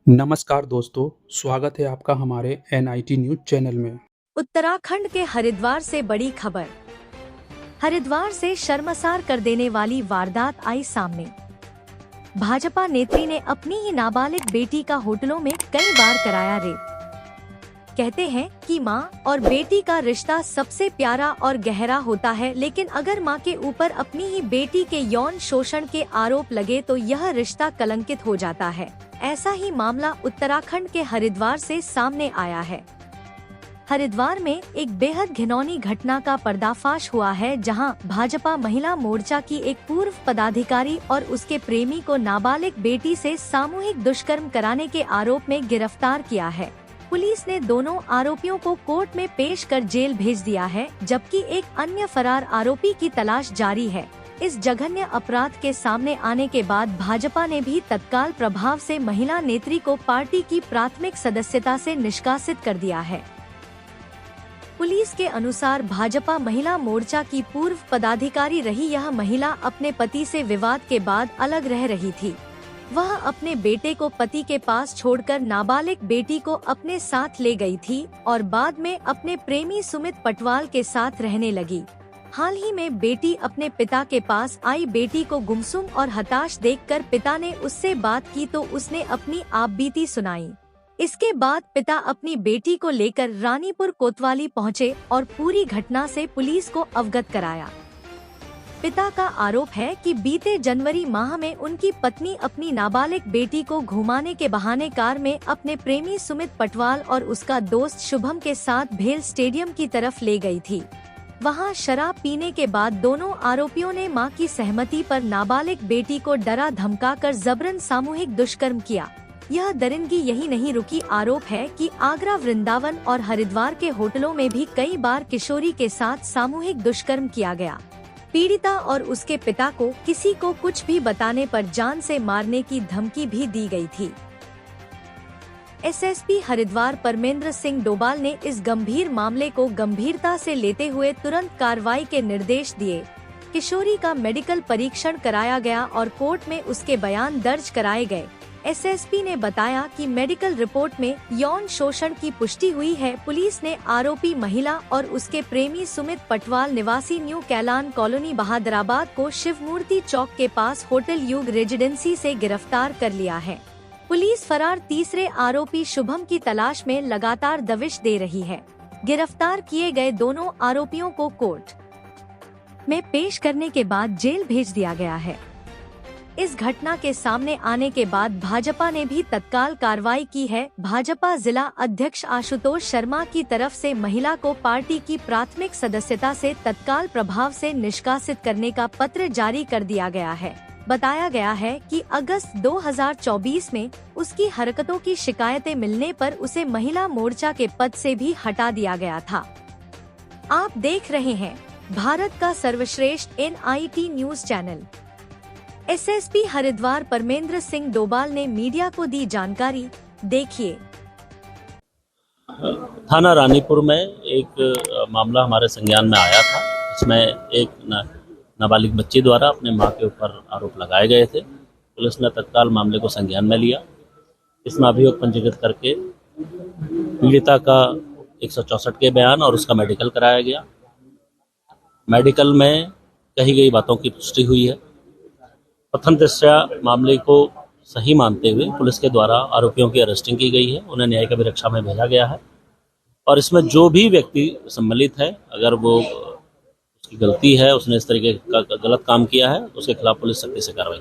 नमस्कार दोस्तों, स्वागत है आपका हमारे NIT न्यूज चैनल में। उत्तराखंड के हरिद्वार से बड़ी खबर। हरिद्वार से शर्मसार कर देने वाली वारदात आई सामने। भाजपा नेत्री ने अपनी ही नाबालिग बेटी का होटलों में कई बार कराया रेप। कहते हैं कि माँ और बेटी का रिश्ता सबसे प्यारा और गहरा होता है, लेकिन अगर माँ के ऊपर अपनी ही बेटी के यौन शोषण के आरोप लगे तो यह रिश्ता कलंकित हो जाता है। ऐसा ही मामला उत्तराखंड के हरिद्वार से सामने आया है। हरिद्वार में एक बेहद घिनौनी घटना का पर्दाफाश हुआ है, जहां भाजपा महिला मोर्चा की एक पूर्व पदाधिकारी और उसके प्रेमी को नाबालिग बेटी से सामूहिक दुष्कर्म कराने के आरोप में गिरफ्तार किया है। पुलिस ने दोनों आरोपियों को कोर्ट में पेश कर जेल भेज दिया है, जबकि एक अन्य फरार आरोपी की तलाश जारी है। इस जघन्य अपराध के सामने आने के बाद भाजपा ने भी तत्काल प्रभाव से महिला नेत्री को पार्टी की प्राथमिक सदस्यता से निष्कासित कर दिया है। पुलिस के अनुसार भाजपा महिला मोर्चा की पूर्व पदाधिकारी रही यह महिला अपने पति से विवाद के बाद अलग रह रही थी। वह अपने बेटे को पति के पास छोड़कर नाबालिग बेटी को अपने साथ ले गई थी और बाद में अपने प्रेमी सुमित पटवाल के साथ रहने लगी। हाल ही में बेटी अपने पिता के पास आई। बेटी को गुमसुम और हताश देखकर पिता ने उससे बात की तो उसने अपनी आपबीती सुनाई। इसके बाद पिता अपनी बेटी को लेकर रानीपुर कोतवाली पहुंचे और पूरी घटना से पुलिस को अवगत कराया। पिता का आरोप है कि बीते जनवरी माह में उनकी पत्नी अपनी नाबालिग बेटी को घुमाने के बहाने कार में अपने प्रेमी सुमित पटवाल और उसका दोस्त शुभम के साथ भेल स्टेडियम की तरफ ले गई थी। वहां शराब पीने के बाद दोनों आरोपियों ने मां की सहमति पर नाबालिग बेटी को डरा धमकाकर जबरन सामूहिक दुष्कर्म किया। यह दरिंदगी यही नहीं रुकी। आरोप है कि आगरा, वृंदावन और हरिद्वार के होटलों में भी कई बार किशोरी के साथ सामूहिक दुष्कर्म किया गया। पीड़िता और उसके पिता को किसी को कुछ भी बताने पर जान से मारने की धमकी भी दी गई थी। SSP हरिद्वार परमेंद्र सिंह डोभाल ने इस गंभीर मामले को गंभीरता से लेते हुए तुरंत कार्रवाई के निर्देश दिए। किशोरी का मेडिकल परीक्षण कराया गया और कोर्ट में उसके बयान दर्ज कराए गए। SSP ने बताया कि मेडिकल रिपोर्ट में यौन शोषण की पुष्टि हुई है। पुलिस ने आरोपी महिला और उसके प्रेमी सुमित पटवाल निवासी न्यू कैलान कॉलोनी बहादुराबाद को शिवमूर्ति चौक के पास होटल युग रेजिडेंसी से गिरफ्तार कर लिया है। पुलिस फरार तीसरे आरोपी शुभम की तलाश में लगातार दबिश दे रही है। गिरफ्तार किए गए दोनों आरोपियों को कोर्ट में पेश करने के बाद जेल भेज दिया गया है। इस घटना के सामने आने के बाद भाजपा ने भी तत्काल कार्रवाई की है। भाजपा जिला अध्यक्ष आशुतोष शर्मा की तरफ से महिला को पार्टी की प्राथमिक सदस्यता से तत्काल प्रभाव से निष्कासित करने का पत्र जारी कर दिया गया है। बताया गया है कि अगस्त 2024 में उसकी हरकतों की शिकायतें मिलने पर उसे महिला मोर्चा के पद से भी हटा दिया गया था। आप देख रहे हैं भारत का सर्वश्रेष्ठ NIT news channel. SSP Haridwar Parmendra Singh Doval ने मीडिया को दी जानकारी। देखिए। थाना रानीपुर में एक मामला हमारे संज्ञान में आया था। इसमें एक नाबालिग बच्ची द्वारा अपने मां के ऊपर आरोप लगाए गए थे। पुलिस ने तत्काल मामले को संज्ञान में लिया। इसमें अभियोग पंजीकृत करके पीड़िता का 164 के बयान और उसका मेडिकल कराया गया। मेडिकल में कही गई बातों की पुष्टि हुई है। प्रथम दृष्टया मामले को सही मानते हुए पुलिस के द्वारा आरोपियों की अरेस्टिंग की गई है। उन्हें न्यायिक अभिरक्षा में भेजा गया है और इसमें जो भी व्यक्ति सम्मिलित है, अगर वो उसकी गलती है, उसने इस तरीके का गलत काम किया है, तो उसके खिलाफ पुलिस सख्ती से कार्रवाई